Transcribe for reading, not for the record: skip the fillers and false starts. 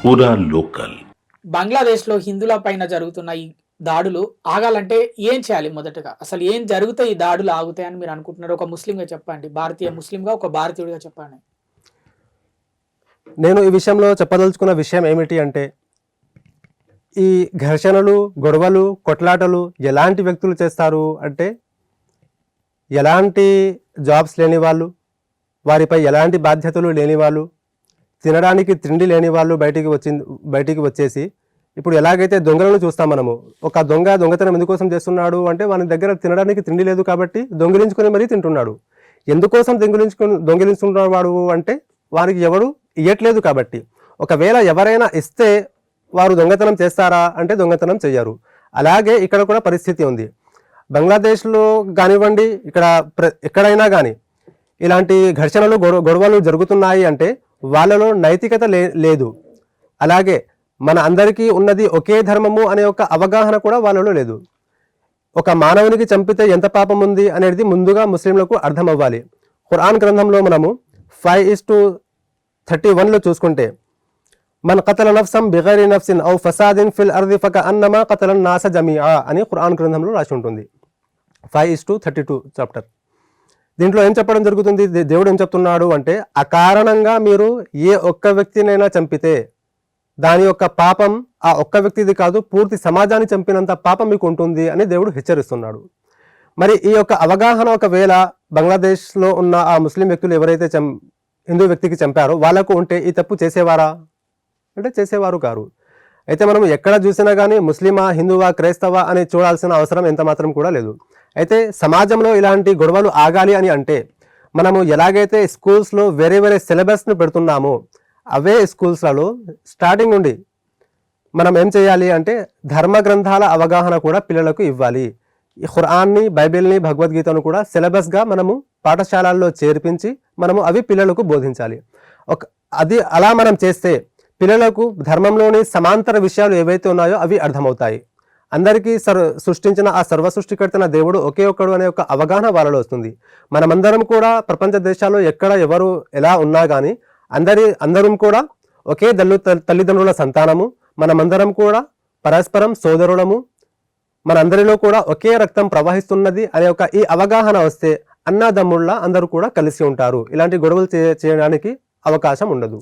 పూరా లోకల్. బంగ్లాదేశ్లో హిందువుల పైన జరుగుతున్న ఈ దాడులు ఆగాలంటే ఏం చేయాలి? మొదటగా అసలు ఏం జరిగితే ఈ దాడులు ఆగుతాయని మీరు అనుకుంటున్నారు? ఒక ముస్లింగా చెప్పండి, భారతీయ ముస్లింగా, ఒక భారతీయుడిగా చెప్పండి. నేను ఈ విషయంలో చెప్పదలుచుకున్న విషయం ఏమిటి అంటే, ఈ ఘర్షణలు, గొడవలు, కొట్లాటలు ఎలాంటి వ్యక్తులు చేస్తారు అంటే, ఎలాంటి జాబ్స్ లేని వాళ్ళు, వారిపై ఎలాంటి బాధ్యతలు లేని వాళ్ళు, తినడానికి తిండి లేని వాళ్ళు బయటికి వచ్చేసి, ఇప్పుడు ఎలాగైతే దొంగలను చూస్తాం మనము, ఒక దొంగ దొంగతనం ఎందుకోసం చేస్తున్నాడు అంటే, వాని దగ్గర తినడానికి తిండి లేదు కాబట్టి దొంగిలించుకొని మరీ తింటున్నాడు. ఎందుకోసం దొంగిలించుకుంటున్నాడు వాడు అంటే, వారికి ఎవరు ఇయ్యట్లేదు కాబట్టి. ఒకవేళ ఎవరైనా ఇస్తే వారు దొంగతనం చేస్తారా అంటే దొంగతనం చెయ్యరు. అలాగే ఇక్కడ కూడా పరిస్థితి ఉంది. బంగ్లాదేశ్లో కానివ్వండి, ఎక్కడైనా కానీ ఇలాంటి ఘర్షణలు, గొడవలు జరుగుతున్నాయి అంటే వాళ్ళలో నైతికత లేదు. అలాగే మన అందరికీ ఉన్నది ఒకే ధర్మము అనే ఒక అవగాహన కూడా వాళ్ళలో లేదు. ఒక మానవునికి చంపితే ఎంత పాపం ఉంది అనేది ముందుగా ముస్లింలకు అర్థం అవ్వాలి. ఖురాన్ గ్రంథంలో మనము 5:31లో చూసుకుంటే, మన్ కతల నఫ్సం బిగైరి నఫ్సిన్ ఔ ఫసాదిన్ ఫిల్ అర్ది ఫకఅన్నమా కతలన్ నాస జమీఆ అని ఖురాన్ గ్రంథంలో రాసి ఉంటుంది. 5:32 చాప్టర్. దీంట్లో ఏం చెప్పడం జరుగుతుంది? దేవుడు ఏం చెప్తున్నాడు అంటే, అకారణంగా మీరు ఏ ఒక్క వ్యక్తినైనా చంపితే దాని యొక్క పాపం ఆ ఒక్క వ్యక్తిది కాదు, పూర్తి సమాజాన్ని చంపినంత పాపం మీకు ఉంటుంది అని దేవుడు హెచ్చరిస్తున్నాడు. మరి ఈ యొక్క అవగాహన ఒకవేళ బంగ్లాదేశ్లో ఉన్న ఆ ముస్లిం వ్యక్తులు ఎవరైతే హిందూ వ్యక్తికి చంపారో వాళ్ళకు ఉంటే ఈ తప్పు చేసేవారా అంటే చేసేవారు కారు. అయితే మనం ఎక్కడ చూసినా కానీ ముస్లిమా, హిందువా, క్రైస్తవా అని చూడాల్సిన అవసరం ఎంత మాత్రం కూడా లేదు. అయితే సమాజంలో ఇలాంటి గొడవలు ఆగాలి అని అంటే, మనము ఎలాగైతే స్కూల్స్లో వేరే సిలబస్ను పెడుతున్నామో అవే స్కూల్స్లలో స్టార్టింగ్ నుండి మనం ఏం చేయాలి అంటే ధర్మ గ్రంథాల అవగాహన కూడా పిల్లలకు ఇవ్వాలి. ఈ ఖురాన్ని, బైబిల్ని, భగవద్గీతను కూడా సిలబస్గా మనము పాఠశాలల్లో చేర్పించి మనము అవి పిల్లలకు బోధించాలి. అది అలా మనం చేస్తే పిల్లలకు ధర్మంలోని సమాంతర విషయాలు ఏవైతే ఉన్నాయో అవి అర్థమవుతాయి. అందరికీ సృష్టించిన ఆ సర్వ సృష్టికర్తన దేవుడు ఒకే ఒక్కడు అనే ఒక అవగాహన వాళ్ళలో వస్తుంది. మనమందరం కూడా ప్రపంచ దేశాల్లో ఎక్కడ ఎవరు ఎలా ఉన్నా కానీ అందరం కూడా ఒకే తల్లిదండ్రుల సంతానము, మనమందరం కూడా పరస్పరం సోదరులము, మనందరిలో కూడా ఒకే రక్తం ప్రవహిస్తున్నది అనే ఒక ఈ అవగాహన వస్తే అన్నదమ్ముళ్ళ అందరూ కూడా కలిసి ఉంటారు. ఇలాంటి గొడవలు చేయడానికి అవకాశం ఉండదు.